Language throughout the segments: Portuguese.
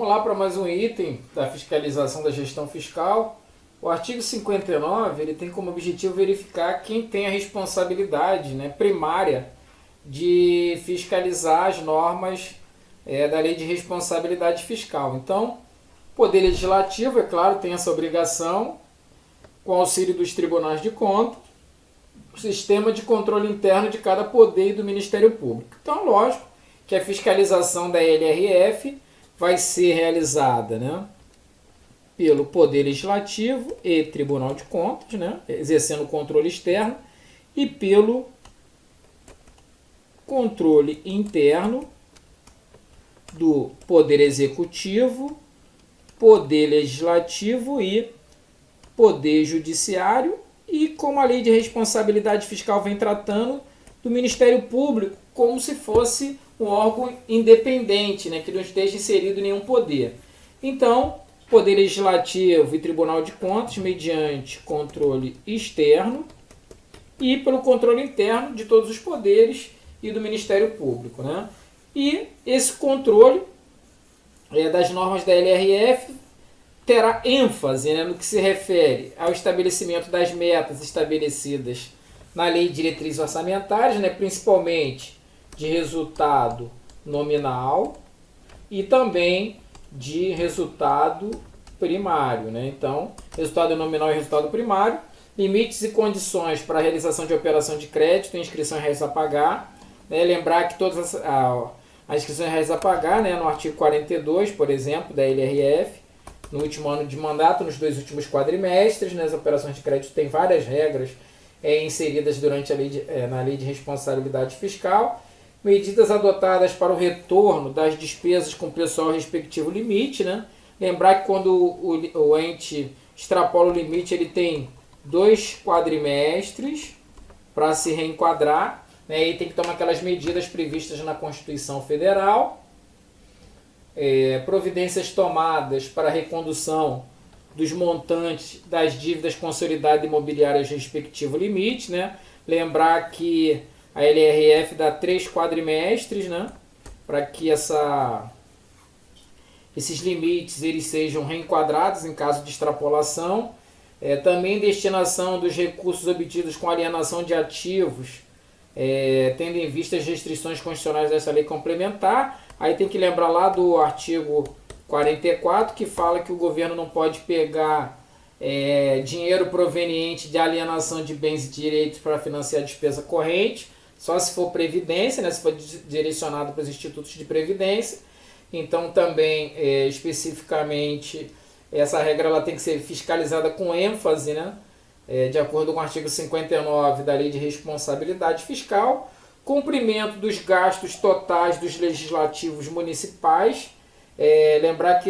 Vamos lá para mais um item da fiscalização da gestão fiscal. O artigo 59 ele tem como objetivo verificar quem tem a responsabilidade, primária de fiscalizar as normas da Lei de Responsabilidade Fiscal. Então, o Poder Legislativo, é claro, tem essa obrigação, com auxílio dos tribunais de contas, o sistema de controle interno de cada poder e do Ministério Público. Então, lógico que a fiscalização da LRF vai ser realizada pelo Poder Legislativo e Tribunal de Contas, exercendo o controle externo, e pelo controle interno do Poder Executivo, Poder Legislativo e Poder Judiciário, e como a Lei de Responsabilidade Fiscal vem tratando do Ministério Público como se fosse um órgão independente, que não esteja inserido em nenhum poder. Então, Poder Legislativo e Tribunal de Contas, mediante controle externo, e pelo controle interno de todos os poderes e do Ministério Público. E esse controle das normas da LRF terá ênfase no que se refere ao estabelecimento das metas estabelecidas na Lei de Diretrizes Orçamentárias, principalmente de resultado nominal e também de resultado primário. Então, resultado nominal e resultado primário, limites e condições para a realização de operação de crédito e inscrição em réis a pagar. Lembrar que todas as inscrições em réis a pagar, no artigo 42, por exemplo, da LRF, no último ano de mandato, nos 2 últimos quadrimestres, as operações de crédito têm várias regras inseridas durante na Lei de Responsabilidade Fiscal, medidas adotadas para o retorno das despesas com pessoal respectivo limite. Lembrar que quando o ente extrapola o limite, ele tem 2 quadrimestres para se reenquadrar, e tem que tomar aquelas medidas previstas na Constituição Federal, providências tomadas para a recondução dos montantes das dívidas consolidadas imobiliárias respectivo limite. Lembrar que a LRF dá 3 quadrimestres, para que esses limites eles sejam reenquadrados em caso de extrapolação. Também destinação dos recursos obtidos com alienação de ativos, tendo em vista as restrições constitucionais dessa lei complementar. Aí tem que lembrar lá do artigo 44, que fala que o governo não pode pegar dinheiro proveniente de alienação de bens e direitos para financiar a despesa corrente, só se for previdência, se for direcionado para os institutos de previdência. Então também, especificamente, essa regra ela tem que ser fiscalizada com ênfase, de acordo com o artigo 59 da Lei de Responsabilidade Fiscal, cumprimento dos gastos totais dos legislativos municipais. Lembrar que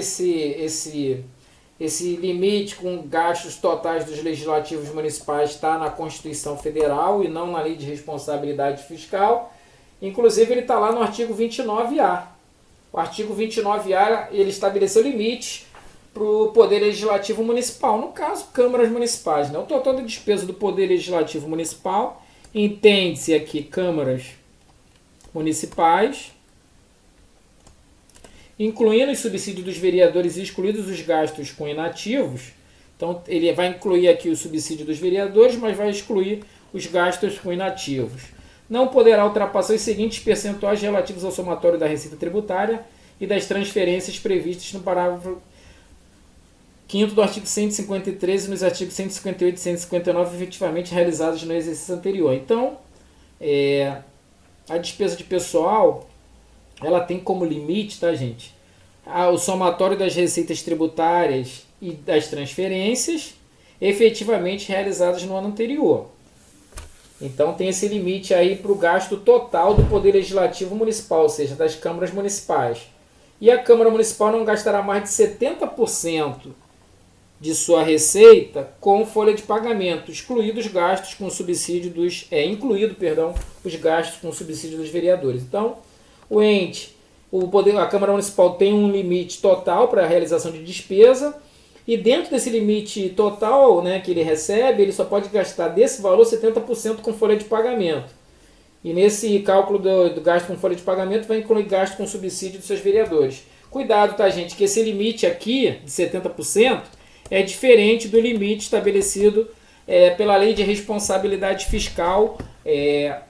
esse limite com gastos totais dos legislativos municipais está na Constituição Federal e não na Lei de Responsabilidade Fiscal. Inclusive, ele está lá no artigo 29A. O artigo 29A ele estabeleceu limites para o Poder Legislativo Municipal, no caso, câmaras municipais. O total da despesa do Poder Legislativo Municipal, entende-se aqui câmaras municipais, incluindo os subsídios dos vereadores e excluídos os gastos com inativos. Então, ele vai incluir aqui o subsídio dos vereadores, mas vai excluir os gastos com inativos. Não poderá ultrapassar os seguintes percentuais relativos ao somatório da receita tributária e das transferências previstas no parágrafo 5º do artigo 153 e nos artigos 158 e 159, efetivamente realizados no exercício anterior. Então, a despesa de pessoal, ela tem como limite, gente? O somatório das receitas tributárias e das transferências efetivamente realizadas no ano anterior. Então tem esse limite aí para o gasto total do Poder Legislativo Municipal, ou seja, das câmaras municipais. E a Câmara Municipal não gastará mais de 70% de sua receita com folha de pagamento, incluídos os gastos com subsídio os gastos com subsídio dos vereadores. Então, a Câmara Municipal tem um limite total para a realização de despesa, e dentro desse limite total que ele recebe, ele só pode gastar desse valor 70% com folha de pagamento. E nesse cálculo do gasto com folha de pagamento vai incluir gasto com subsídio dos seus vereadores. Cuidado, tá, gente, que esse limite aqui, de 70%, é diferente do limite estabelecido pela Lei de Responsabilidade Fiscal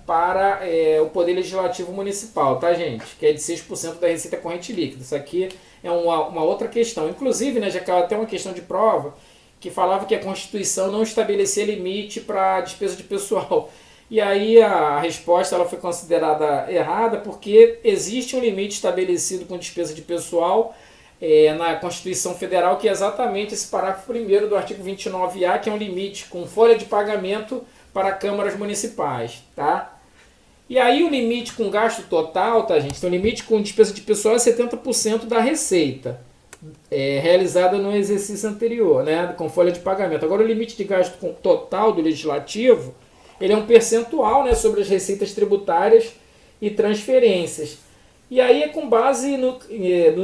para o Poder Legislativo Municipal, tá, gente? Que é de 6% da receita corrente líquida. Isso aqui é uma outra questão. Inclusive, né, já que ela tem uma questão de prova que falava que a Constituição não estabelecia limite para despesa de pessoal. E aí a resposta ela foi considerada errada porque existe um limite estabelecido com despesa de pessoal na Constituição Federal, que é exatamente esse parágrafo 1º do artigo 29A, que é um limite com folha de pagamento para câmaras municipais, tá? E aí o limite com gasto total, tá, gente? Então o limite com despesa de pessoal é 70% da receita realizada no exercício anterior, né, com folha de pagamento. Agora o limite de gasto total do legislativo, ele é um percentual, né, sobre as receitas tributárias e transferências. E aí é com base no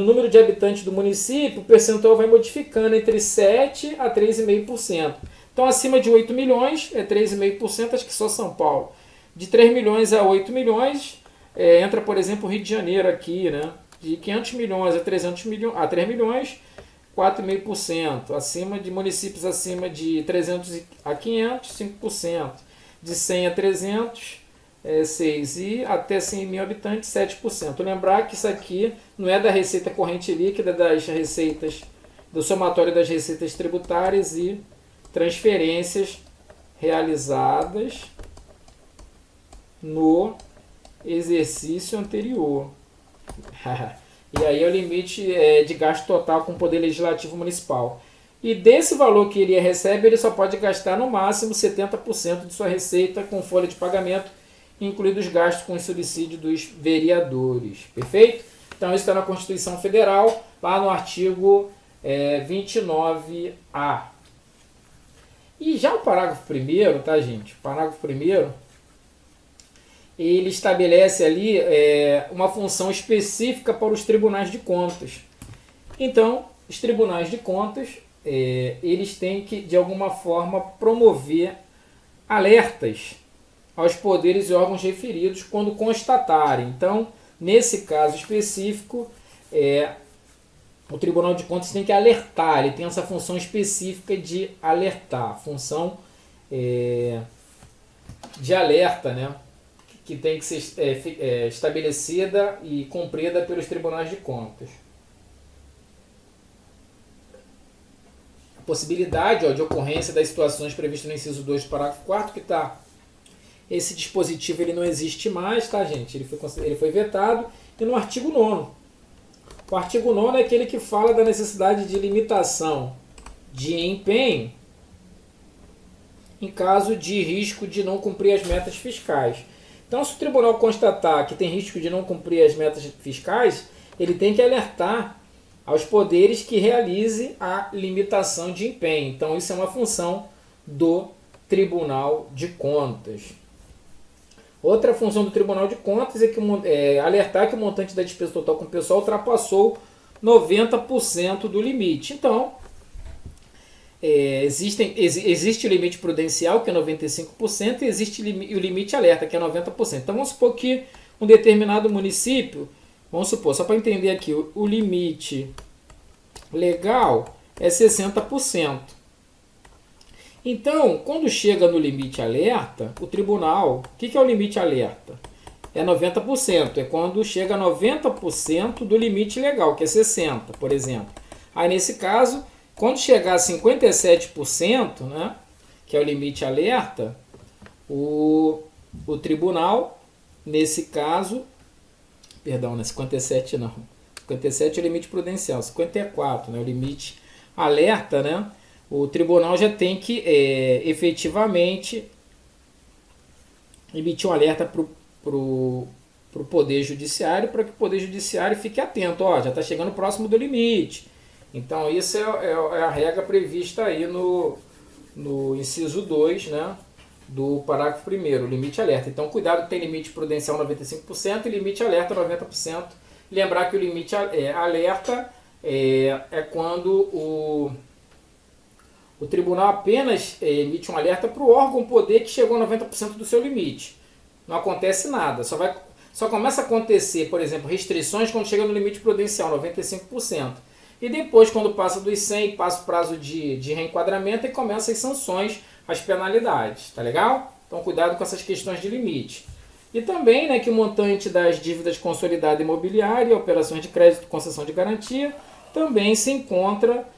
número de habitantes do município, o percentual vai modificando entre 7% a 3,5%. Então acima de 8 milhões é 3,5%, acho que só São Paulo. De 3 milhões a 8 milhões, entra, por exemplo, o Rio de Janeiro aqui, né? De 500 milhões a 3 milhões, 4,5%. Acima de municípios acima de 300 a 500, 5%. De 100 a 300, 6%. E até 100 mil habitantes, 7%. Lembrar que isso aqui não é da receita corrente líquida, das receitas, do somatório das receitas tributárias e transferências realizadas no exercício anterior. E aí é o limite de gasto total com o Poder Legislativo Municipal. E desse valor que ele recebe, ele só pode gastar no máximo 70% de sua receita com folha de pagamento, incluídos os gastos com o subsídio dos vereadores. Perfeito? Então isso está na Constituição Federal, lá no artigo 29A. E já o parágrafo 1º, tá, gente? O parágrafo 1º, ele estabelece ali uma função específica para os tribunais de contas. Então, os tribunais de contas, eles têm que, de alguma forma, promover alertas aos poderes e órgãos referidos quando constatarem. Então, nesse caso específico, o Tribunal de Contas tem que alertar, ele tem essa função específica de alertar, função de alerta, né? Que tem que ser estabelecida e cumprida pelos tribunais de contas. A possibilidade de ocorrência das situações previstas no inciso 2 do parágrafo 4º, que está... Esse dispositivo ele não existe mais, tá, gente? Ele foi vetado. E no artigo 9º. O artigo 9º é aquele que fala da necessidade de limitação de empenho em caso de risco de não cumprir as metas fiscais. Então, se o tribunal constatar que tem risco de não cumprir as metas fiscais, ele tem que alertar aos poderes que realize a limitação de empenho. Então, isso é uma função do Tribunal de Contas. Outra função do Tribunal de Contas é alertar que o montante da despesa total com o pessoal ultrapassou 90% do limite. Então, existe o limite prudencial, que é 95%, e existe o limite alerta, que é 90%. Então, vamos supor que um determinado município, só para entender aqui, o limite legal é 60%. Então, quando chega no limite alerta, o tribunal, o que é o limite alerta? É 90%, é quando chega a 90% do limite legal, que é 60%, por exemplo. Aí, nesse caso, quando chegar a 57%, né, que é o limite alerta, o tribunal, nesse caso, perdão, não é 57 não, 57 é o limite prudencial, 54, né, o limite alerta, né, o tribunal já tem que efetivamente emitir um alerta para o Poder Judiciário, para que o Poder Judiciário fique atento, já está chegando próximo do limite. Então, isso é a regra prevista aí no inciso 2, né, do parágrafo 1º, limite alerta. Então, cuidado que tem limite prudencial 95% e limite alerta 90%. Lembrar que o limite alerta é quando o tribunal apenas emite um alerta para o órgão poder que chegou a 90% do seu limite. Não acontece nada, só só começa a acontecer, por exemplo, restrições quando chega no limite prudencial, 95%. E depois, quando passa dos 100, passa o prazo de reenquadramento e começa as sanções, as penalidades, tá legal? Então cuidado com essas questões de limite. E também, né, que o montante das dívidas consolidada imobiliária, operações de crédito, concessão de garantia, também se encontra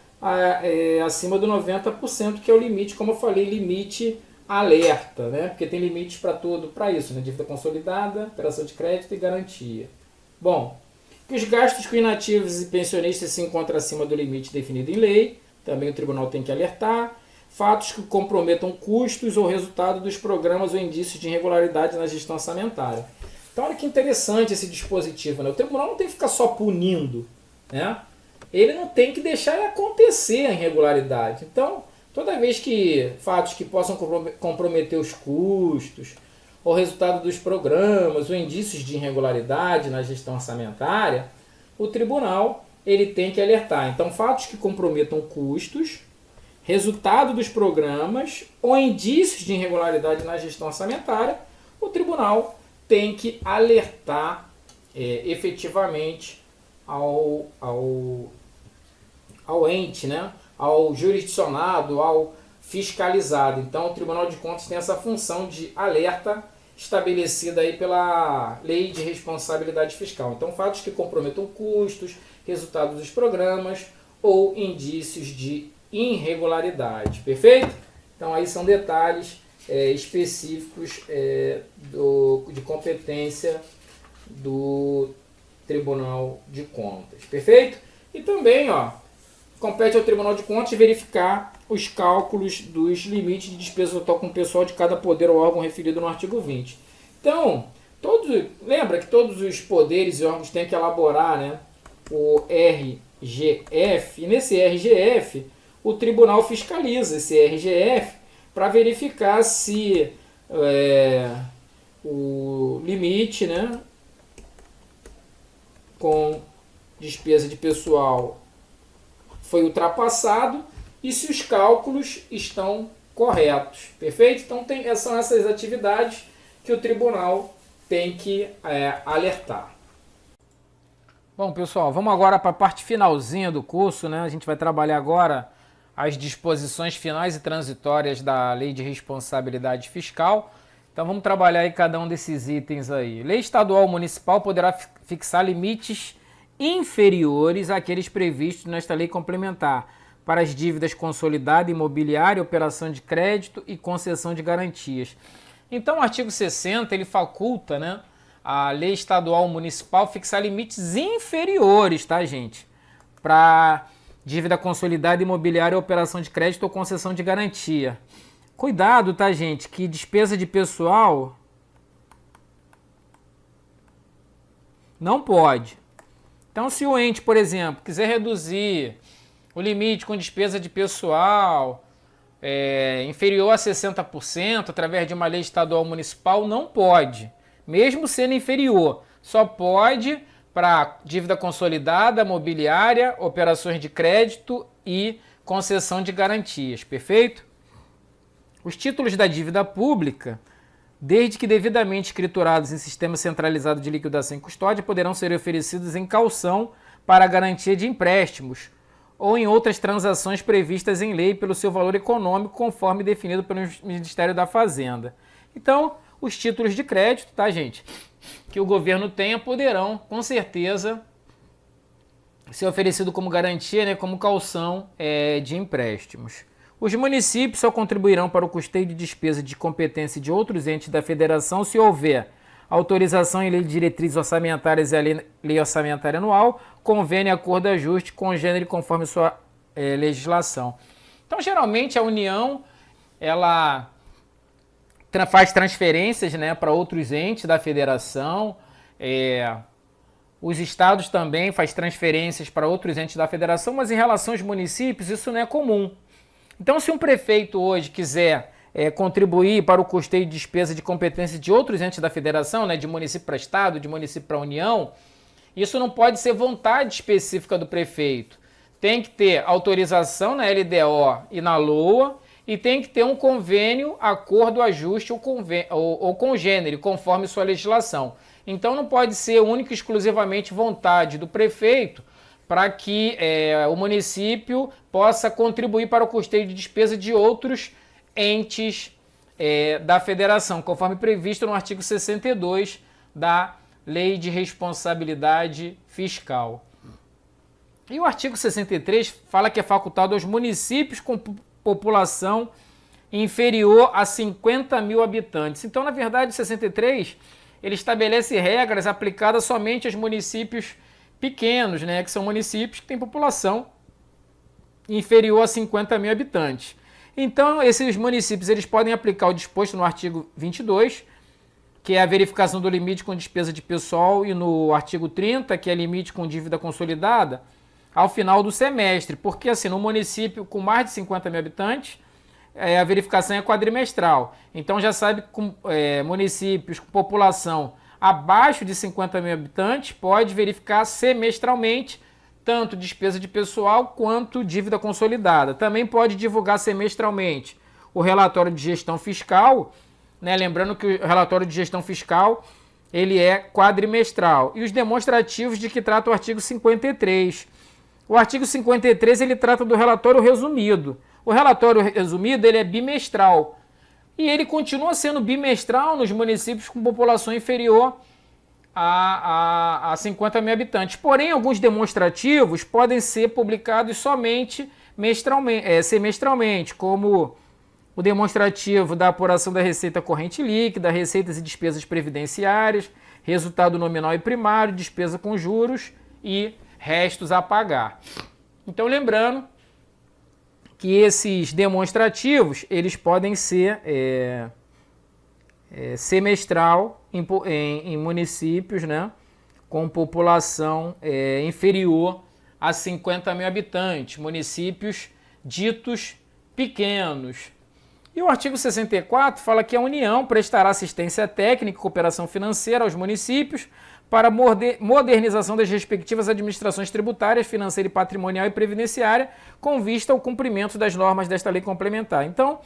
acima do 90%, que é o limite, como eu falei, limite alerta, né? Porque tem limites para tudo, para isso, né? Dívida consolidada, operação de crédito e garantia. Bom, que os gastos com inativos e pensionistas se encontram acima do limite definido em lei, também o tribunal tem que alertar. Fatos que comprometam custos ou resultado dos programas ou indícios de irregularidade na gestão orçamentária. Então, olha que interessante esse dispositivo, né? O tribunal não tem que ficar só punindo, né? Ele não tem que deixar acontecer a irregularidade. Então, toda vez que fatos que possam comprometer os custos, ou resultado dos programas, ou indícios de irregularidade na gestão orçamentária, o tribunal ele tem que alertar. Então, fatos que comprometam custos, resultado dos programas, ou indícios de irregularidade na gestão orçamentária, o tribunal tem que alertar efetivamente ao ente, né? Ao jurisdicionado, ao fiscalizado. Então, o Tribunal de Contas tem essa função de alerta estabelecida aí pela Lei de Responsabilidade Fiscal. Então, fatos que comprometam custos, resultados dos programas ou indícios de irregularidade. Perfeito? Então, aí são detalhes específicos de competência do Tribunal de Contas. Perfeito? E também, compete ao Tribunal de Contas verificar os cálculos dos limites de despesa total com o pessoal de cada poder ou órgão referido no artigo 20. Então, lembra que todos os poderes e órgãos têm que elaborar, né, o RGF, e nesse RGF o tribunal fiscaliza esse RGF para verificar se o limite, né, com despesa de pessoal foi ultrapassado e se os cálculos estão corretos. Perfeito? Então são essas atividades que o tribunal tem que alertar. Bom, pessoal, vamos agora para a parte finalzinha do curso, né? A gente vai trabalhar agora as disposições finais e transitórias da Lei de Responsabilidade Fiscal. Então vamos trabalhar aí cada um desses itens aí. Lei estadual ou municipal poderá fixar limites inferiores àqueles previstos nesta lei complementar para as dívidas consolidadas, imobiliária, operação de crédito e concessão de garantias. Então o artigo 60 ele faculta, né, a lei estadual ou municipal fixar limites inferiores, tá, gente? Para dívida consolidada, imobiliária, operação de crédito ou concessão de garantia. Cuidado, tá, gente, que despesa de pessoal não pode. Então, se o ente, por exemplo, quiser reduzir o limite com despesa de pessoal inferior a 60% através de uma lei estadual ou municipal, não pode. Mesmo sendo inferior, só pode para dívida consolidada, mobiliária, operações de crédito e concessão de garantias. Perfeito? Os títulos da dívida pública, desde que devidamente escriturados em sistema centralizado de liquidação e custódia, poderão ser oferecidos em caução para garantia de empréstimos ou em outras transações previstas em lei pelo seu valor econômico, conforme definido pelo Ministério da Fazenda. Então, os títulos de crédito, tá, gente, que o governo tenha, poderão, com certeza, ser oferecido como garantia, né, como caução de empréstimos. Os municípios só contribuirão para o custeio de despesa de competência de outros entes da federação se houver autorização em lei de diretrizes orçamentárias e a lei orçamentária anual, convênio, acordo, ajuste, congênero conforme sua legislação. Então, geralmente, a União ela faz transferências, né, para outros entes da federação, os estados também fazem transferências para outros entes da federação, mas em relação aos municípios isso não é comum. Então, se um prefeito hoje quiser contribuir para o custeio de despesa de competência de outros entes da federação, né, de município para estado, de município para União, isso não pode ser vontade específica do prefeito. Tem que ter autorização na LDO e na LOA e tem que ter um convênio, acordo, ajuste ou congênero, conforme sua legislação. Então não pode ser única e exclusivamente vontade do prefeito para que o município possa contribuir para o custeio de despesa de outros entes da federação, conforme previsto no artigo 62 da Lei de Responsabilidade Fiscal. E o artigo 63 fala que é facultado aos municípios com população inferior a 50 mil habitantes. Então, na verdade, o 63 ele estabelece regras aplicadas somente aos municípios pequenos, né, que são municípios que têm população inferior a 50 mil habitantes. Então, esses municípios eles podem aplicar o disposto no artigo 22, que é a verificação do limite com despesa de pessoal, e no artigo 30, que é limite com dívida consolidada, ao final do semestre. Porque, assim, no município com mais de 50 mil habitantes, a verificação é quadrimestral. Então, já sabe que municípios com população abaixo de 50 mil habitantes pode verificar semestralmente tanto despesa de pessoal quanto dívida consolidada. Também pode divulgar semestralmente o relatório de gestão fiscal, né? Lembrando que o relatório de gestão fiscal ele é quadrimestral. E os demonstrativos de que trata o artigo 53. O artigo 53 ele trata do relatório resumido. O relatório resumido ele é bimestral. E ele continua sendo bimestral nos municípios com população inferior a 50 mil habitantes. Porém, alguns demonstrativos podem ser publicados somente semestralmente, como o demonstrativo da apuração da receita corrente líquida, receitas e despesas previdenciárias, resultado nominal e primário, despesa com juros e restos a pagar. Então, lembrando que esses demonstrativos eles podem ser semestral em municípios, né, com população inferior a 50 mil habitantes, municípios ditos pequenos. E o artigo 64 fala que a União prestará assistência técnica e cooperação financeira aos municípios para modernização das respectivas administrações tributárias, financeira, patrimonial e previdenciária, com vista ao cumprimento das normas desta lei complementar. Então,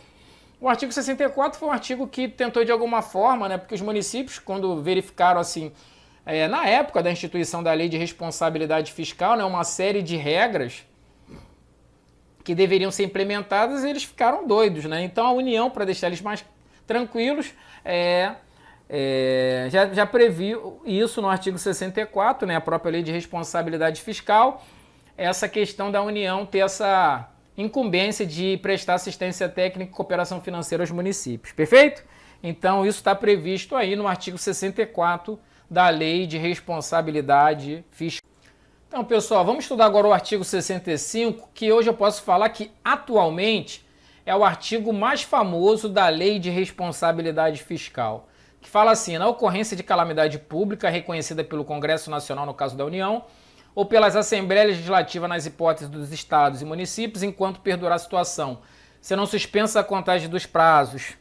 o artigo 64 foi um artigo que tentou de alguma forma, né, porque os municípios, quando verificaram assim, na época da instituição da Lei de Responsabilidade Fiscal, né, uma série de regras que deveriam ser implementadas, eles ficaram doidos, né? Então a União, para deixar eles mais tranquilos, já previu isso no artigo 64, né, a própria Lei de Responsabilidade Fiscal, essa questão da União ter essa incumbência de prestar assistência técnica e cooperação financeira aos municípios. Perfeito? Então isso está previsto aí no artigo 64 da Lei de Responsabilidade Fiscal. Então, pessoal, vamos estudar agora o artigo 65, que hoje eu posso falar que atualmente é o artigo mais famoso da Lei de Responsabilidade Fiscal, que fala assim: na ocorrência de calamidade pública reconhecida pelo Congresso Nacional, no caso da União, ou pelas Assembleias Legislativas nas hipóteses dos estados e municípios, enquanto perdurar a situação, serão suspensas a contagem dos prazos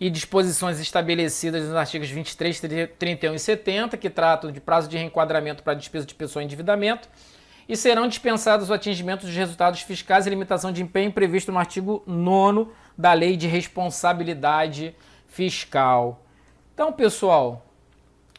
e disposições estabelecidas nos artigos 23, 31 e 70, que tratam de prazo de reenquadramento para despesa de pessoa e endividamento, e serão dispensados o atingimento dos resultados fiscais e limitação de empenho previsto no artigo 9º da Lei de Responsabilidade Fiscal. Então, pessoal,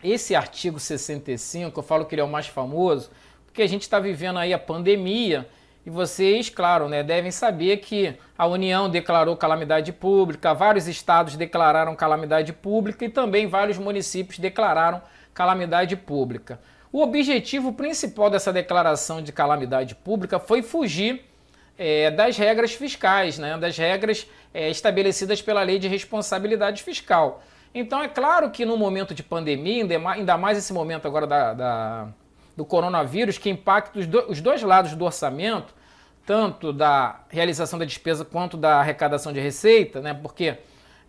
esse artigo 65, eu falo que ele é o mais famoso, porque a gente está vivendo aí a pandemia, e vocês, claro, né, devem saber que a União declarou calamidade pública, vários estados declararam calamidade pública e também vários municípios declararam calamidade pública. O objetivo principal dessa declaração de calamidade pública foi fugir das regras fiscais, né, das regras estabelecidas pela Lei de Responsabilidade Fiscal. Então é claro que no momento de pandemia, ainda mais esse momento agora do coronavírus, que impacta os dois lados do orçamento, tanto da realização da despesa quanto da arrecadação de receita, né? Porque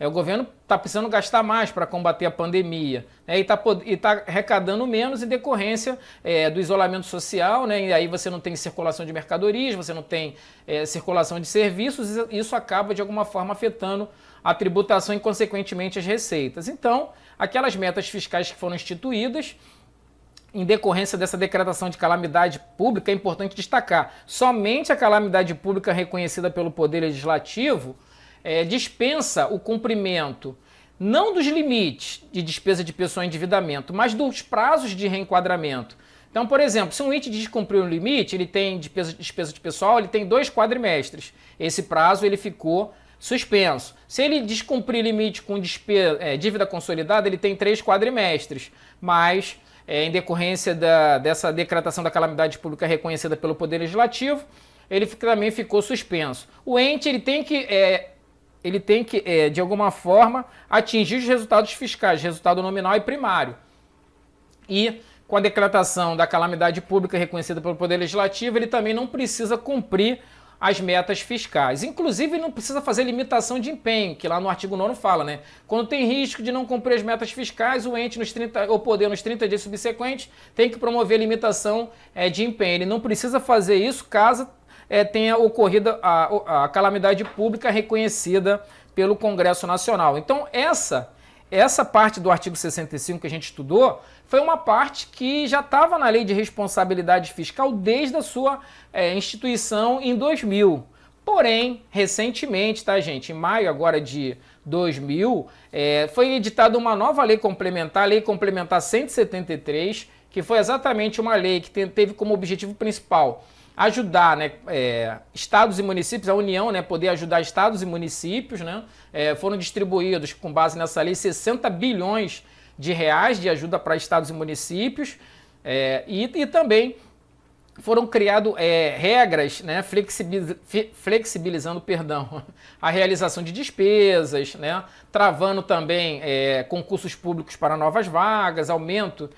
o governo está precisando gastar mais para combater a pandemia, né? E está arrecadando menos em decorrência do isolamento social, né? E aí você não tem circulação de mercadorias, você não tem circulação de serviços, e isso acaba de alguma forma afetando a tributação e, consequentemente, as receitas. Então, aquelas metas fiscais que foram instituídas, em decorrência dessa decretação de calamidade pública, é importante destacar, somente a calamidade pública reconhecida pelo Poder Legislativo dispensa o cumprimento não dos limites de despesa de pessoa e endividamento, mas dos prazos de reenquadramento. Então, por exemplo, se um ente descumprir um limite, ele tem despesa de pessoal, ele tem 2 quadrimestres. Esse prazo ele ficou suspenso. Se ele descumprir limite com dívida consolidada, ele tem 3 quadrimestres, mas em decorrência dessa decretação da calamidade pública reconhecida pelo Poder Legislativo, ele também ficou suspenso. O ente ele tem que de alguma forma, atingir os resultados fiscais, resultado nominal e primário. E com a decretação da calamidade pública reconhecida pelo Poder Legislativo, ele também não precisa cumprir as metas fiscais. Inclusive, não precisa fazer limitação de empenho, que lá no artigo 9º fala, né? Quando tem risco de não cumprir as metas fiscais, o ente ou poder nos 30 dias subsequentes tem que promover limitação de empenho. Ele não precisa fazer isso caso tenha ocorrido a calamidade pública reconhecida pelo Congresso Nacional. Então, essa parte do artigo 65 que a gente estudou foi uma parte que já estava na Lei de Responsabilidade Fiscal desde a sua instituição em 2000. Porém, recentemente, tá, gente, em maio agora de 2000, foi editada uma nova lei complementar, a Lei Complementar 173, que foi exatamente uma lei que teve como objetivo principal ajudar, né, estados e municípios, a União, né, poder ajudar estados e municípios, né, foram distribuídos, com base nessa lei, 60 bilhões de reais de ajuda para estados e municípios, e também foram criadas regras, né, flexibilizando a realização de despesas, né, travando também concursos públicos para novas vagas, aumento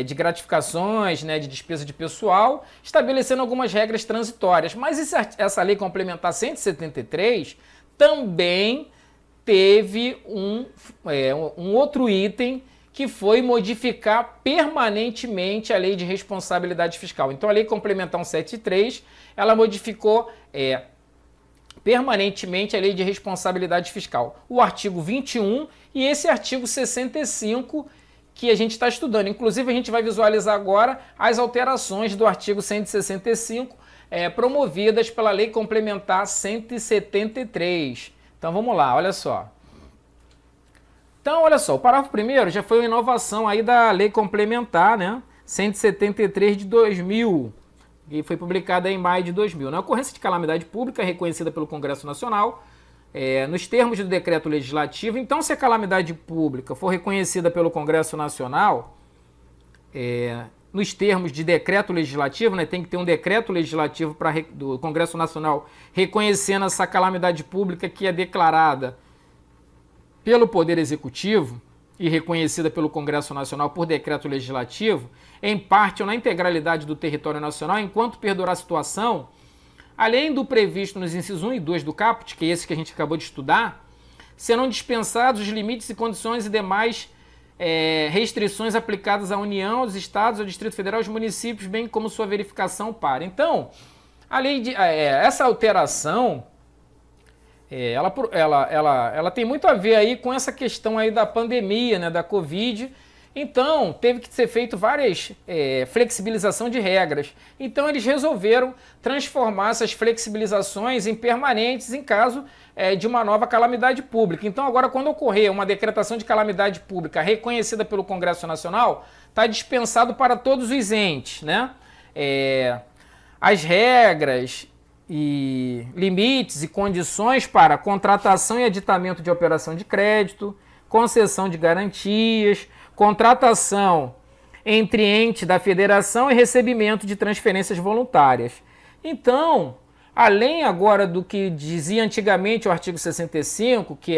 de gratificações, né, de despesa de pessoal, estabelecendo algumas regras transitórias. Mas essa lei complementar 173 também teve um outro item que foi modificar permanentemente a Lei de Responsabilidade Fiscal. Então, a Lei Complementar 173, ela modificou permanentemente a Lei de Responsabilidade Fiscal. O artigo 21 e esse artigo 65 que a gente está estudando. Inclusive, a gente vai visualizar agora as alterações do artigo 165 promovidas pela Lei Complementar 173. Então, vamos lá, olha só. Então, olha só, o parágrafo primeiro já foi uma inovação aí da Lei Complementar, né, 173 de 2000, que foi publicada em maio de 2000. Na ocorrência de calamidade pública reconhecida pelo Congresso Nacional, nos termos do decreto legislativo, então se a calamidade pública for reconhecida pelo Congresso Nacional, nos termos de decreto legislativo, né, tem que ter um decreto legislativo do Congresso Nacional reconhecendo essa calamidade pública que é declarada pelo Poder Executivo e reconhecida pelo Congresso Nacional por decreto legislativo, em parte ou na integralidade do território nacional, enquanto perdurar a situação, além do previsto nos incisos 1 e 2 do caput, que é esse que a gente acabou de estudar, serão dispensados os limites e condições e demais restrições aplicadas à União, aos Estados, ao Distrito Federal, aos municípios, bem como sua verificação para. Então, essa alteração ela tem muito a ver aí com essa questão aí da pandemia, né, da Covid. Então, teve que ser feito várias flexibilização de regras. Então, eles resolveram transformar essas flexibilizações em permanentes em caso de uma nova calamidade pública. Então, agora, quando ocorrer uma decretação de calamidade pública reconhecida pelo Congresso Nacional, está dispensado para todos os entes, né? As regras e limites e condições para contratação e aditamento de operação de crédito, concessão de garantias, contratação entre ente da federação e recebimento de transferências voluntárias. Então, além agora do que dizia antigamente o artigo 65, que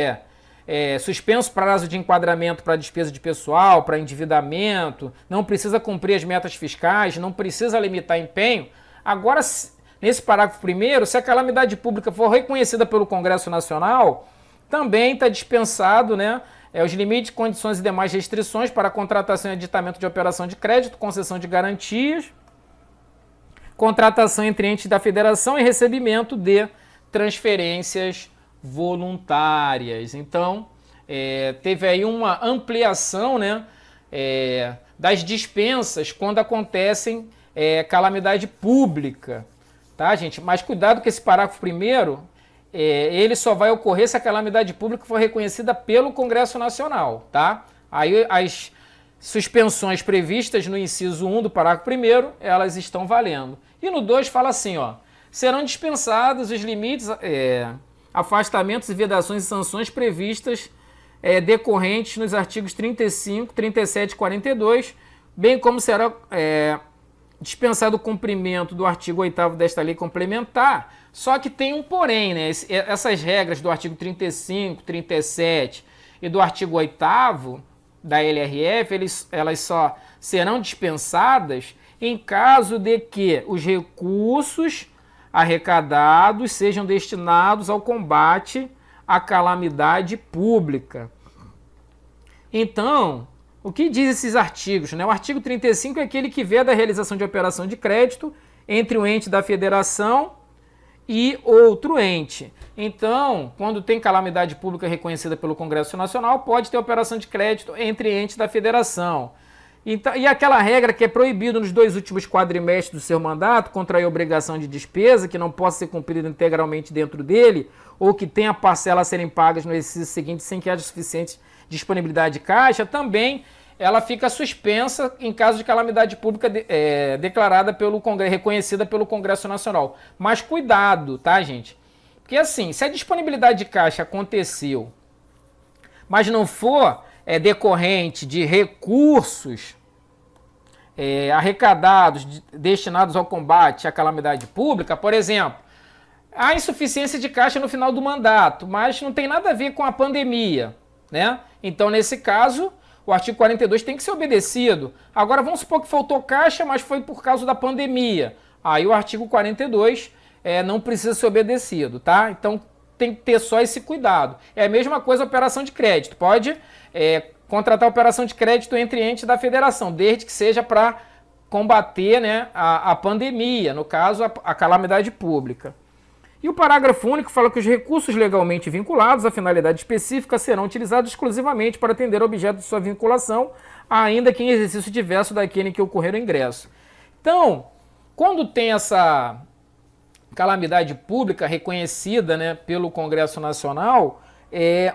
suspenso prazo de enquadramento para despesa de pessoal, para endividamento, não precisa cumprir as metas fiscais, não precisa limitar empenho, agora, nesse parágrafo primeiro, se a calamidade pública for reconhecida pelo Congresso Nacional, também está dispensado, né, os limites, condições e demais restrições para contratação e aditamento de operação de crédito, concessão de garantias, contratação entre entes da federação e recebimento de transferências voluntárias. Então, teve aí uma ampliação, né, das dispensas quando acontecem calamidade pública. Tá, gente? Mas cuidado que esse parágrafo primeiro, ele só vai ocorrer se a calamidade pública for reconhecida pelo Congresso Nacional, tá? Aí as suspensões previstas no inciso 1 do parágrafo 1º, elas estão valendo. E no 2 fala assim, ó, serão dispensados os limites, afastamentos e vedações e sanções previstas decorrentes nos artigos 35, 37 e 42, bem como será dispensado o cumprimento do artigo 8º desta lei complementar. Só que tem um porém, né? Essas regras do artigo 35, 37 e do artigo 8º da LRF, elas só serão dispensadas em caso de que os recursos arrecadados sejam destinados ao combate à calamidade pública. Então, o que diz esses artigos, né? O artigo 35 é aquele que veda a realização de operação de crédito entre o ente da federação e outro ente. Então, quando tem calamidade pública reconhecida pelo Congresso Nacional, pode ter operação de crédito entre entes da federação. Então, e aquela regra que é proibido nos 2 últimos quadrimestres do seu mandato, contrair obrigação de despesa, que não possa ser cumprida integralmente dentro dele, ou que tenha parcela a serem pagas no exercício seguinte sem que haja suficiente disponibilidade de caixa, também ela fica suspensa em caso de calamidade pública declarada pelo Congresso, reconhecida pelo Congresso Nacional. Mas cuidado, tá, gente? Porque assim, se a disponibilidade de caixa aconteceu, mas não for decorrente de recursos arrecadados destinados ao combate à calamidade pública, por exemplo, há insuficiência de caixa no final do mandato, mas não tem nada a ver com a pandemia, né? Então, nesse caso, o artigo 42 tem que ser obedecido. Agora, vamos supor que faltou caixa, mas foi por causa da pandemia. Aí o artigo 42 não precisa ser obedecido, tá? Então, tem que ter só esse cuidado. É a mesma coisa a operação de crédito. Pode contratar operação de crédito entre entes da federação, desde que seja para combater, né, a pandemia, no caso, a calamidade pública. E o parágrafo único fala que os recursos legalmente vinculados à finalidade específica serão utilizados exclusivamente para atender ao objeto de sua vinculação, ainda que em exercício diverso daquele em que ocorrer o ingresso. Então, quando tem essa calamidade pública reconhecida, né, pelo Congresso Nacional,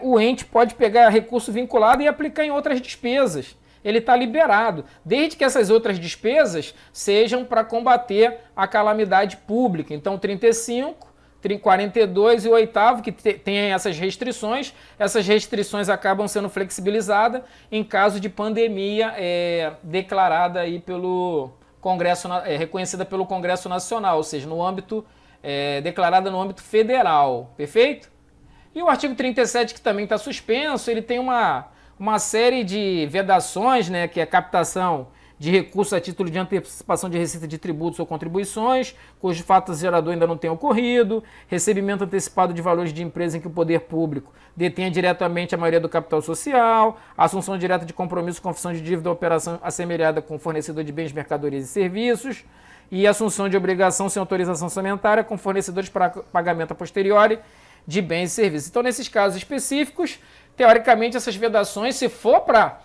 o ente pode pegar recurso vinculado e aplicar em outras despesas. Ele está liberado, desde que essas outras despesas sejam para combater a calamidade pública. Então, 35, 42 e o 8º, que tem essas restrições acabam sendo flexibilizadas em caso de pandemia declarada aí pelo Congresso, reconhecida pelo Congresso Nacional, ou seja, no âmbito, declarada no âmbito federal, perfeito? E o artigo 37, que também está suspenso, ele tem uma série de vedações, né, que é captação de recursos a título de antecipação de receita de tributos ou contribuições, cujo fato gerador ainda não tenha ocorrido, recebimento antecipado de valores de empresa em que o poder público detenha diretamente a maioria do capital social, assunção direta de compromisso, confissão de dívida ou operação assemelhada com fornecedor de bens, mercadorias e serviços, e assunção de obrigação sem autorização orçamentária com fornecedores para pagamento a posteriori de bens e serviços. Então, nesses casos específicos, teoricamente, essas vedações, se for para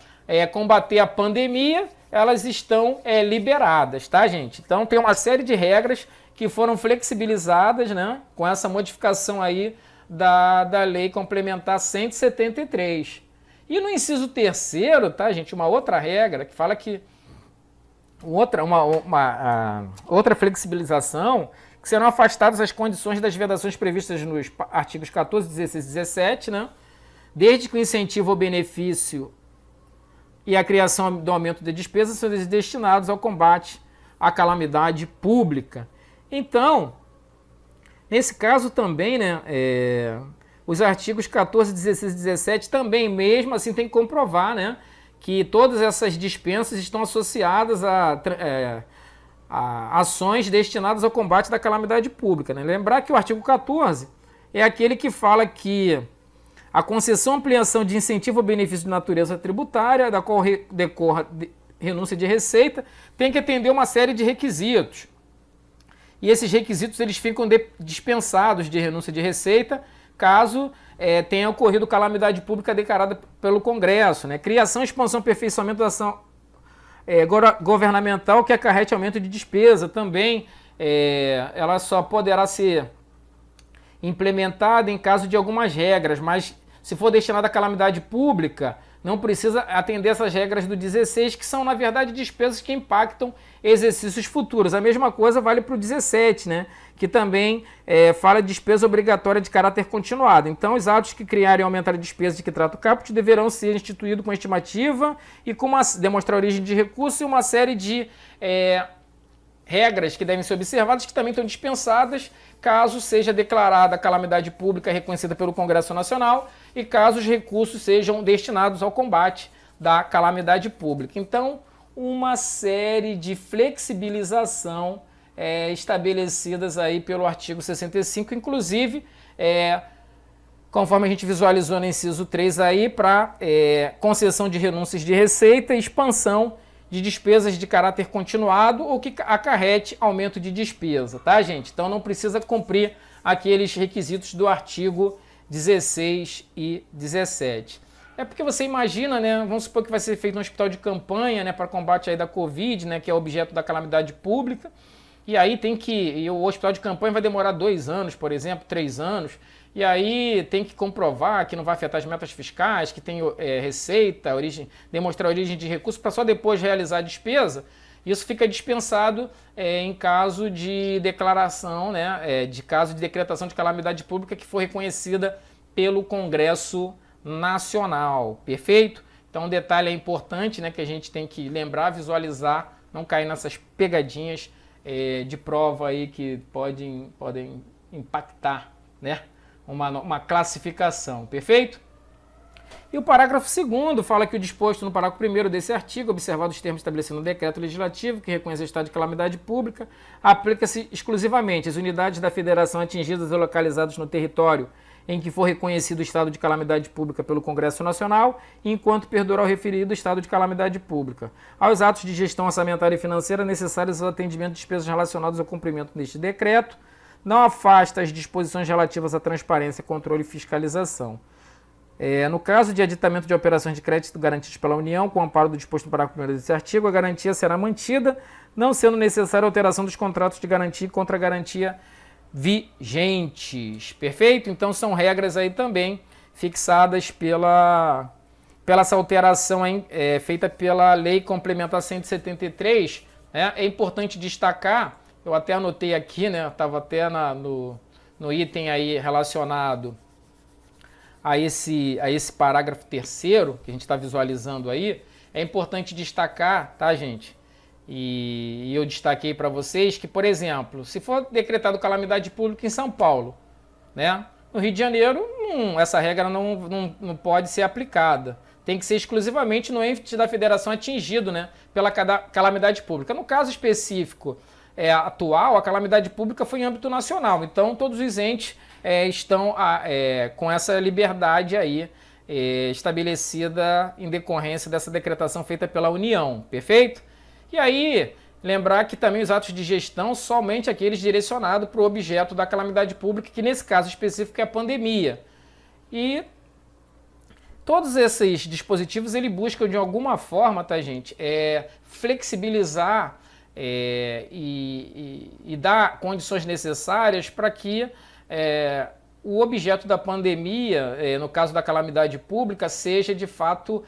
combater a pandemia, elas estão liberadas, tá, gente? Então, tem uma série de regras que foram flexibilizadas, né, com essa modificação aí da Lei Complementar 173. E no inciso 3º, tá, gente, uma outra regra que fala que outra flexibilização, que serão afastadas as condições das vedações previstas nos artigos 14, 16 e 17, né, desde que o incentivo ao benefício e a criação do aumento de despesas são destinados ao combate à calamidade pública. Então, nesse caso também, né, os artigos 14, 16 e 17 também, mesmo assim, tem que comprovar, né, que todas essas dispensas estão associadas a ações destinadas ao combate da calamidade pública, né? Lembrar que o artigo 14 é aquele que fala que a concessão, ampliação de incentivo ou benefício de natureza tributária, da qual decorra renúncia de receita, tem que atender uma série de requisitos. E esses requisitos eles ficam dispensados de renúncia de receita, caso tenha ocorrido calamidade pública declarada pelo Congresso, né? Criação, expansão, aperfeiçoamento da ação governamental que acarrete aumento de despesa também, ela só poderá ser implementada em caso de algumas regras, mas se for destinada à calamidade pública, não precisa atender essas regras do 16, que são, na verdade, despesas que impactam exercícios futuros. A mesma coisa vale para o 17, né? Que também fala de despesa obrigatória de caráter continuado. Então, os atos que criarem ou aumentarem a despesa de que trata o caput deverão ser instituídos com estimativa e com demonstrar a origem de recurso e uma série de regras que devem ser observadas, que também estão dispensadas caso seja declarada calamidade pública reconhecida pelo Congresso Nacional e caso os recursos sejam destinados ao combate da calamidade pública. Então, uma série de flexibilização estabelecidas aí pelo artigo 65, inclusive, conforme a gente visualizou no inciso 3 aí, para concessão de renúncias de receita e expansão de despesas de caráter continuado ou que acarrete aumento de despesa, tá, gente? Então não precisa cumprir aqueles requisitos do artigo 16 e 17. É porque você imagina, né? Vamos supor que vai ser feito um hospital de campanha, né, para combate aí da Covid, né, que é objeto da calamidade pública. E aí o hospital de campanha vai demorar 2 anos, por exemplo, 3 anos. E aí tem que comprovar que não vai afetar as metas fiscais, que tem receita, demonstrar a origem de recursos para só depois realizar a despesa. Isso fica dispensado em caso de declaração, né, de caso de decretação de calamidade pública que for reconhecida pelo Congresso Nacional. Perfeito? Então um detalhe importante, né, que a gente tem que lembrar, visualizar, não cair nessas pegadinhas de prova aí que podem impactar, né, uma classificação, perfeito? E o parágrafo 2º fala que o disposto no parágrafo 1º desse artigo, observados os termos estabelecidos no decreto legislativo que reconhece o estado de calamidade pública, aplica-se exclusivamente às unidades da federação atingidas e localizadas no território em que for reconhecido o estado de calamidade pública pelo Congresso Nacional, enquanto perdurar o referido estado de calamidade pública, aos atos de gestão orçamentária e financeira necessários ao atendimento de despesas relacionadas ao cumprimento deste decreto, não afasta as disposições relativas à transparência, controle e fiscalização. No caso de aditamento de operações de crédito garantidas pela União, com o amparo do disposto no parágrafo 1º desse artigo, a garantia será mantida, não sendo necessária alteração dos contratos de garantia e contra-garantia vigentes. Perfeito? Então são regras aí também fixadas pela essa alteração aí, feita pela Lei Complementar 173. Né? É importante destacar, eu até anotei aqui, né? Estava até no item aí relacionado a esse parágrafo 3º, que a gente está visualizando aí. É importante destacar, tá, gente? E eu destaquei para vocês que, por exemplo, se for decretado calamidade pública em São Paulo, né? No Rio de Janeiro, essa regra não pode ser aplicada. Tem que ser exclusivamente no ente da federação atingido, né, pela calamidade pública. No caso específico atual, a calamidade pública foi em âmbito nacional. Então, todos os entes estão com essa liberdade aí estabelecida em decorrência dessa decretação feita pela União. Perfeito? E aí, lembrar que também os atos de gestão, somente aqueles direcionados para o objeto da calamidade pública, que nesse caso específico é a pandemia. E todos esses dispositivos, ele buscam de alguma forma, tá, gente, flexibilizar e dar condições necessárias para que o objeto da pandemia, no caso da calamidade pública, seja de fato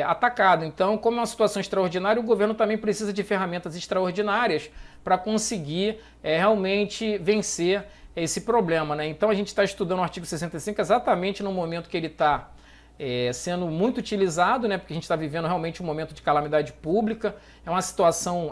atacado. Então, como é uma situação extraordinária, o governo também precisa de ferramentas extraordinárias para conseguir realmente vencer esse problema, né? Então, a gente está estudando o artigo 65 exatamente no momento que ele está sendo muito utilizado, né? Porque a gente está vivendo realmente um momento de calamidade pública. É uma situação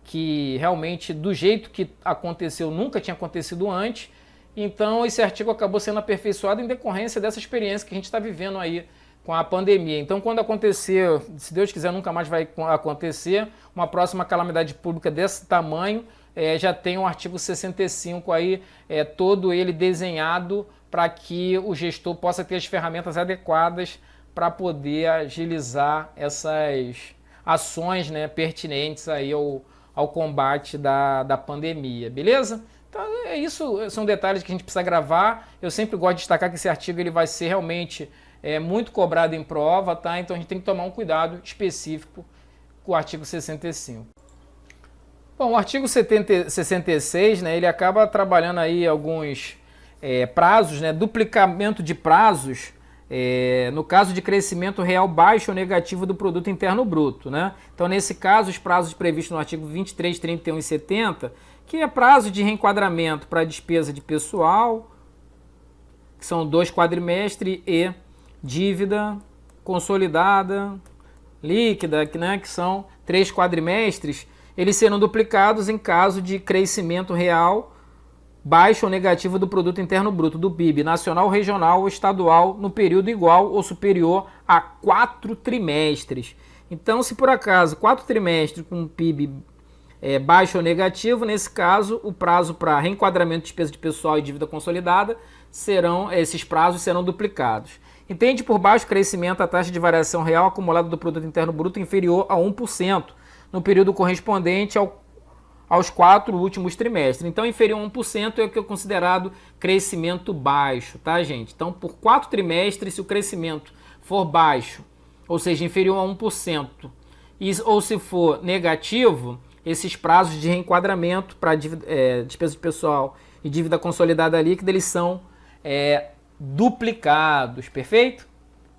que realmente, do jeito que aconteceu, nunca tinha acontecido antes. Então, esse artigo acabou sendo aperfeiçoado em decorrência dessa experiência que a gente está vivendo aí com a pandemia. Então, quando acontecer, se Deus quiser, nunca mais vai acontecer, uma próxima calamidade pública desse tamanho, já tem o artigo 65 aí, todo ele desenhado para que o gestor possa ter as ferramentas adequadas para poder agilizar essas ações, né, pertinentes aí ao combate da pandemia, beleza? Então é isso, são detalhes que a gente precisa gravar. Eu sempre gosto de destacar que esse artigo ele vai ser realmente muito cobrado em prova, tá? Então a gente tem que tomar um cuidado específico com o artigo 65. Bom, o artigo 66, né, ele acaba trabalhando aí alguns prazos, né, duplicamento de prazos, no caso de crescimento real baixo ou negativo do produto interno bruto, né? Então, nesse caso, os prazos previstos no artigo 23, 31 e 70, que é prazo de reenquadramento para despesa de pessoal, que são 2 quadrimestres, e dívida consolidada, líquida, né, que são 3 quadrimestres, eles serão duplicados em caso de crescimento real baixo ou negativo do produto interno bruto, do PIB, nacional, regional ou estadual, no período igual ou superior a 4 trimestres. Então, se por acaso 4 trimestres com PIB baixo ou negativo, nesse caso, o prazo para reenquadramento de despesa de pessoal e dívida consolidada, esses prazos serão duplicados. Entende por baixo crescimento a taxa de variação real acumulada do produto interno bruto inferior a 1% no período correspondente aos 4 últimos trimestres. Então, inferior a 1% é o que é considerado crescimento baixo, tá, gente? Então, por 4 trimestres, se o crescimento for baixo, ou seja, inferior a 1%, ou se for negativo, esses prazos de reenquadramento para despesa de pessoal e dívida consolidada líquida, eles são duplicados, perfeito?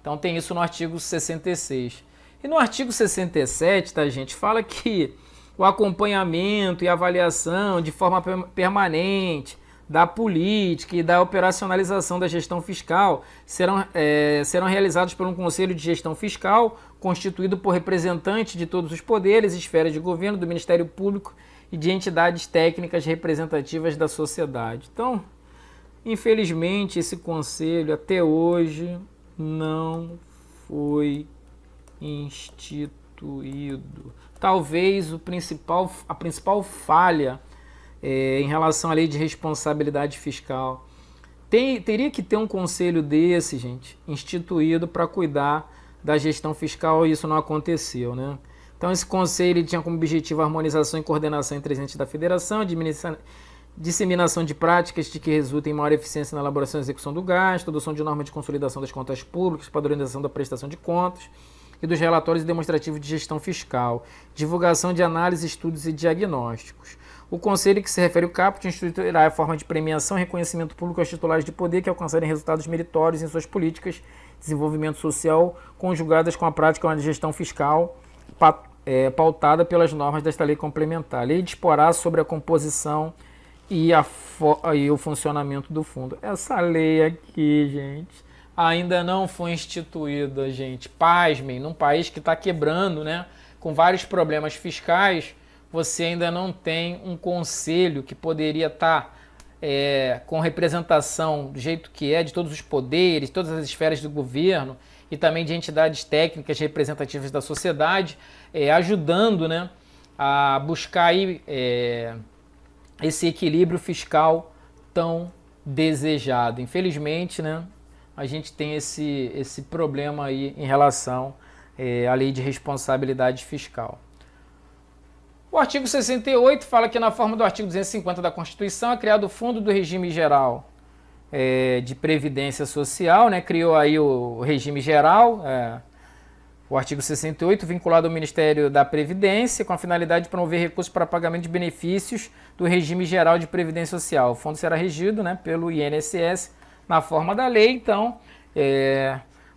Então, tem isso no artigo 66. E no artigo 67, tá, gente, fala que o acompanhamento e avaliação de forma permanente da política e da operacionalização da gestão fiscal serão realizados por um Conselho de Gestão Fiscal constituído por representantes de todos os poderes e esferas de governo, do Ministério Público e de entidades técnicas representativas da sociedade. Então, infelizmente, esse conselho até hoje não foi instituído. Talvez a principal falha em relação à lei de responsabilidade fiscal. Teria que ter um conselho desse, gente, instituído para cuidar da gestão fiscal, e isso não aconteceu, né? Então, esse conselho tinha como objetivo a harmonização e coordenação entre os entes da federação, disseminação de práticas que resultem em maior eficiência na elaboração e execução do gasto, adoção de normas de consolidação das contas públicas, padronização da prestação de contas e dos relatórios demonstrativos de gestão fiscal, divulgação de análises, estudos e diagnósticos. O conselho que se refere ao caput instituirá a forma de premiação e reconhecimento público aos titulares de poder que alcançarem resultados meritórios em suas políticas de desenvolvimento social, conjugadas com a prática de gestão fiscal pautada pelas normas desta lei complementar. A lei disporá sobre a composição e o funcionamento do fundo. Essa lei aqui, gente, ainda não foi instituída, gente. Pasmem, num país que está quebrando, né, com vários problemas fiscais, você ainda não tem um conselho que poderia estar com representação do jeito que é, de todos os poderes, todas as esferas do governo e também de entidades técnicas representativas da sociedade, ajudando, né, a buscar aí, esse equilíbrio fiscal tão desejado. Infelizmente, né, a gente tem esse problema aí em relação à lei de responsabilidade fiscal. O artigo 68 fala que na forma do artigo 250 da Constituição é criado o Fundo do Regime Geral de Previdência Social, né? Criou aí o regime geral, o artigo 68, vinculado ao Ministério da Previdência, com a finalidade de promover recursos para pagamento de benefícios do regime geral de Previdência Social. O fundo será regido, né, pelo INSS na forma da lei. Então,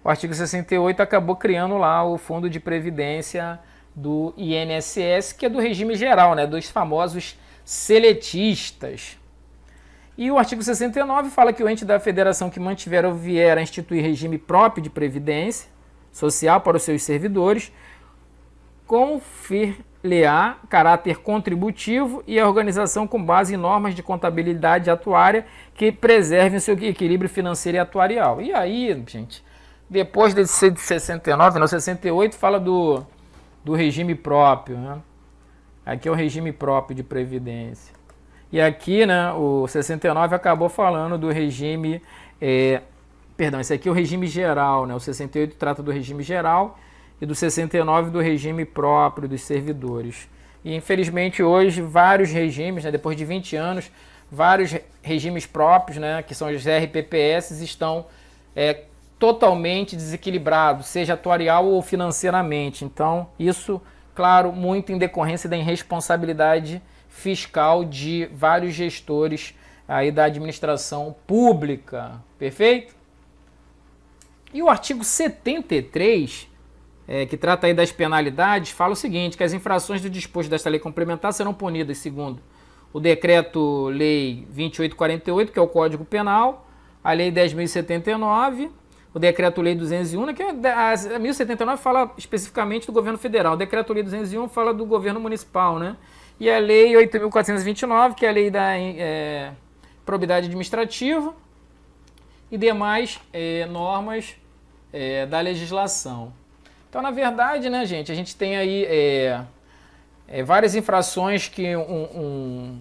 o artigo 68 acabou criando lá o Fundo de Previdência do INSS, que é do regime geral, né, dos famosos seletistas. E o artigo 69 fala que o ente da federação que mantiver ou vier a instituir regime próprio de previdência social para os seus servidores, confer-lhe-á caráter contributivo e a organização com base em normas de contabilidade atuária que preservem o seu equilíbrio financeiro e atuarial. E aí, gente, depois desse de 69, no 68 fala do regime próprio, né? Aqui é o regime próprio de previdência. E aqui, né, o 69 acabou falando do regime, esse aqui é o regime geral, né? O 68 trata do regime geral e do 69 do regime próprio dos servidores. E infelizmente hoje vários regimes, né, depois de 20 anos, vários regimes próprios, né, que são os RPPS, estão totalmente desequilibrados, seja atuarial ou financeiramente. Então, isso, claro, muito em decorrência da irresponsabilidade fiscal de vários gestores aí da administração pública, perfeito? E o artigo 73, que trata aí das penalidades, fala o seguinte, que as infrações do disposto desta lei complementar serão punidas segundo o Decreto-Lei 2848, que é o Código Penal, a Lei 10.079, o Decreto-Lei 201, que a 1079 fala especificamente do governo federal, o Decreto-Lei 201 fala do governo municipal, né? E a Lei 8.429, que é a Lei da Probidade Administrativa e demais normas da legislação. Então, na verdade, né, gente, a gente tem aí várias infrações que um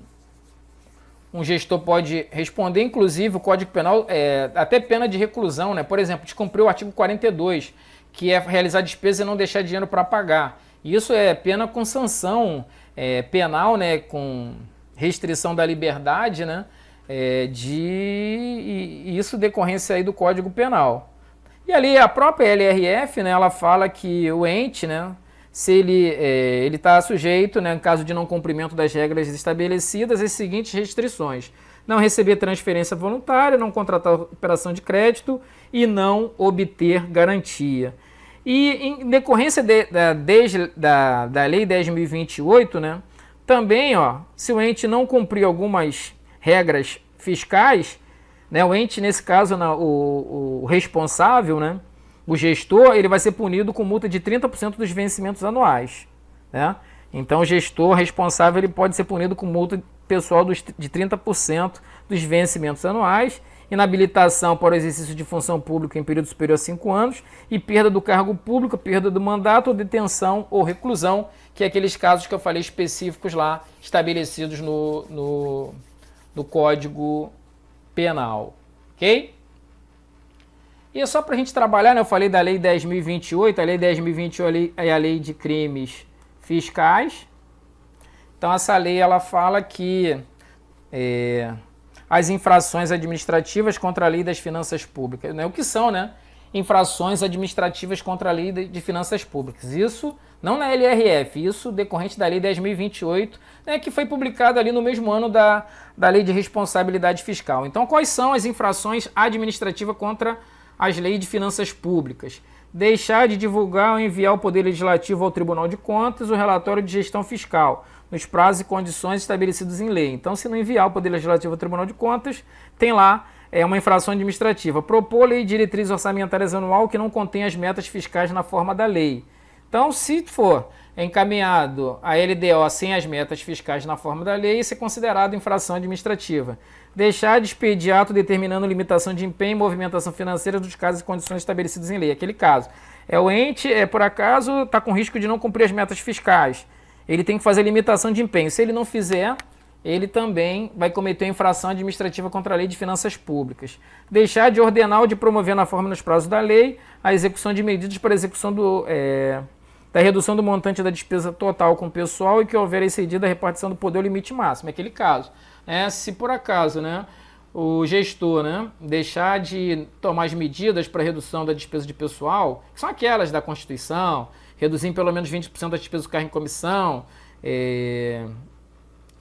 gestor pode responder, inclusive o Código Penal, até pena de reclusão, né? Por exemplo, descumpriu o artigo 42, que é realizar despesa e não deixar dinheiro para pagar. Isso é pena com sanção penal, né? Com restrição da liberdade, né? Isso decorrência aí do Código Penal. E ali a própria LRF, né? Ela fala que o ente, né? Se ele está sujeito, né, em caso de não cumprimento das regras estabelecidas, às seguintes restrições: não receber transferência voluntária, não contratar operação de crédito e não obter garantia. E em decorrência da Lei 10.028, né, também, se o ente não cumprir algumas regras fiscais, né, o ente, nesse caso, o responsável, né, o gestor, ele vai ser punido com multa de 30% dos vencimentos anuais, né? Então, o gestor responsável ele pode ser punido com multa pessoal de 30% dos vencimentos anuais, inabilitação para o exercício de função pública em período superior a 5 anos e perda do cargo público, perda do mandato, ou detenção ou reclusão, que é aqueles casos que eu falei específicos lá, estabelecidos no Código Penal, ok? E só para a gente trabalhar, né, eu falei da Lei 10.028, a Lei 10.028 é a Lei de Crimes Fiscais. Então, essa lei ela fala que as infrações administrativas contra a Lei das Finanças Públicas, né, o que são, né, infrações administrativas contra a Lei de Finanças Públicas. Isso não na LRF, isso decorrente da Lei 10.028, né, que foi publicada ali no mesmo ano da Lei de Responsabilidade Fiscal. Então, quais são as infrações administrativas contra as leis de finanças públicas? Deixar de divulgar ou enviar ao Poder Legislativo ao Tribunal de Contas o relatório de gestão fiscal, nos prazos e condições estabelecidos em lei. Então, se não enviar ao Poder Legislativo ao Tribunal de Contas, tem lá uma infração administrativa. Propor lei de diretrizes orçamentárias anual que não contém as metas fiscais na forma da lei. Então, se for encaminhado a LDO sem as metas fiscais na forma da lei, isso é considerado infração administrativa. Deixar de expedir ato determinando limitação de empenho e movimentação financeira dos casos e condições estabelecidos em lei. Aquele caso. O ente, por acaso, está com risco de não cumprir as metas fiscais. Ele tem que fazer limitação de empenho. Se ele não fizer, ele também vai cometer infração administrativa contra a Lei de Finanças Públicas. Deixar de ordenar ou de promover na forma e nos prazos da lei a execução de medidas para execução da redução do montante da despesa total com o pessoal e que houver excedida a repartição do poder ao limite máximo. É aquele caso. Se por acaso, né, o gestor, né, deixar de tomar as medidas para redução da despesa de pessoal, que são aquelas da Constituição, reduzir em pelo menos 20% da despesa do cargo em comissão,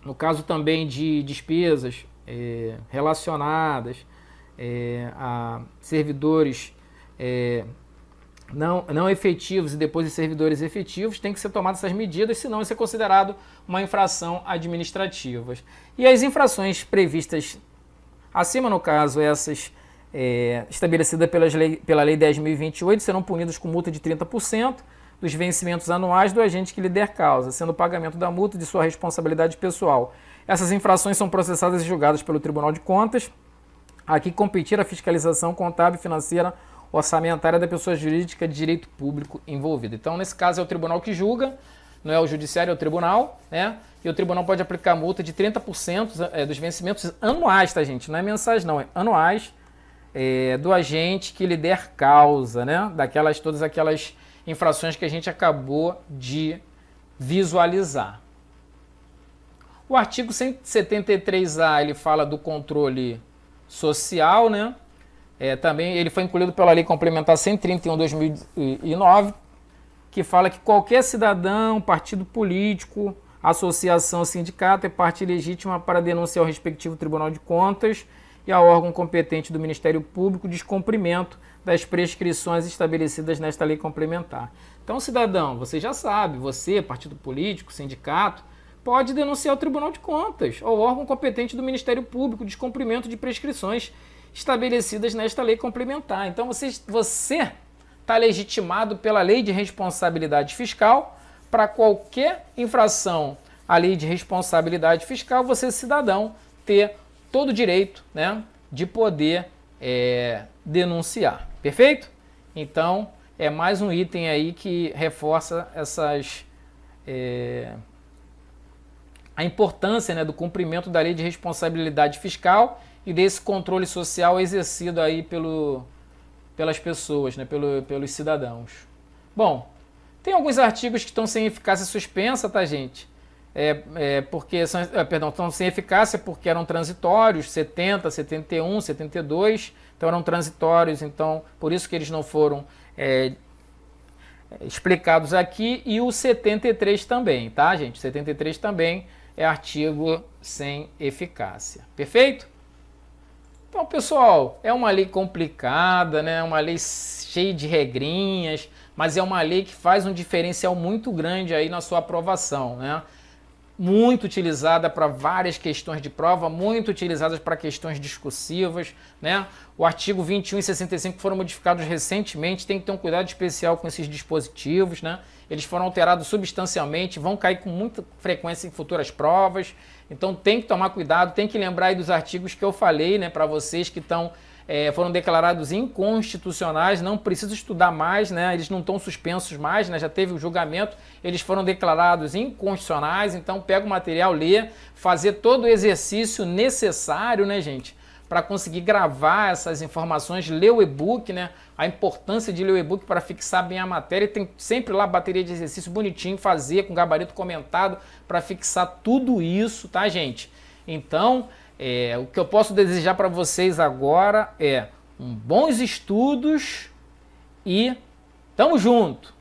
no caso também de despesas relacionadas a servidores não efetivos e depois de servidores efetivos, tem que ser tomadas essas medidas, senão isso é considerado uma infração administrativa. E as infrações previstas acima, no caso, essas estabelecidas pela Lei 10.028, serão punidas com multa de 30% dos vencimentos anuais do agente que lhe der causa, sendo o pagamento da multa de sua responsabilidade pessoal. Essas infrações são processadas e julgadas pelo Tribunal de Contas, a que competir a fiscalização contábil, financeira, orçamentária da pessoa jurídica de direito público envolvida. Então, nesse caso, é o tribunal que julga, não é o judiciário, é o tribunal, né? E o tribunal pode aplicar multa de 30% dos vencimentos anuais, tá, gente? Não é mensais, não, é anuais do agente que lhe der causa, né? Todas aquelas infrações que a gente acabou de visualizar. O artigo 173A, ele fala do controle social, né? Também ele foi incluído pela Lei Complementar 131/2009, que fala que qualquer cidadão, partido político, associação, sindicato é parte legítima para denunciar ao respectivo Tribunal de Contas e ao órgão competente do Ministério Público descumprimento das prescrições estabelecidas nesta lei complementar. Então, cidadão, você já sabe, você, partido político, sindicato, pode denunciar ao Tribunal de Contas, ao órgão competente do Ministério Público, descumprimento de prescrições estabelecidas nesta lei complementar. Então, você está legitimado pela Lei de Responsabilidade Fiscal para qualquer infração à Lei de Responsabilidade Fiscal, você, cidadão, ter todo o direito, né, de poder denunciar. Perfeito? Então, é mais um item aí que reforça a importância, né, do cumprimento da Lei de Responsabilidade Fiscal e desse controle social exercido aí pelas pessoas, né, pelos cidadãos. Bom, tem alguns artigos que estão sem eficácia suspensa, tá, gente? Estão sem eficácia porque eram transitórios, 70, 71, 72, então eram transitórios, então por isso que eles não foram explicados aqui, e o 73 também, tá, gente? 73 também é artigo sem eficácia. Perfeito? Então, pessoal, é uma lei complicada, né? Uma lei cheia de regrinhas, mas é uma lei que faz um diferencial muito grande aí na sua aprovação, né? Muito utilizada para várias questões de prova, muito utilizadas para questões discursivas, né? O artigo 21 e 65 foram modificados recentemente, tem que ter um cuidado especial com esses dispositivos, né? Eles foram alterados substancialmente, vão cair com muita frequência em futuras provas, então tem que tomar cuidado, tem que lembrar aí dos artigos que eu falei, né, para vocês que foram declarados inconstitucionais, não precisa estudar mais, né? Eles não estão suspensos mais, né? Já teve o julgamento, eles foram declarados inconstitucionais, então pega o material, lê, fazer todo o exercício necessário, né, gente, para conseguir gravar essas informações, ler o e-book, né? A importância de ler o e-book para fixar bem a matéria, tem sempre lá a bateria de exercício bonitinho, fazer com gabarito comentado para fixar tudo isso, tá, gente? Então, o que eu posso desejar para vocês agora é bons estudos e tamo junto!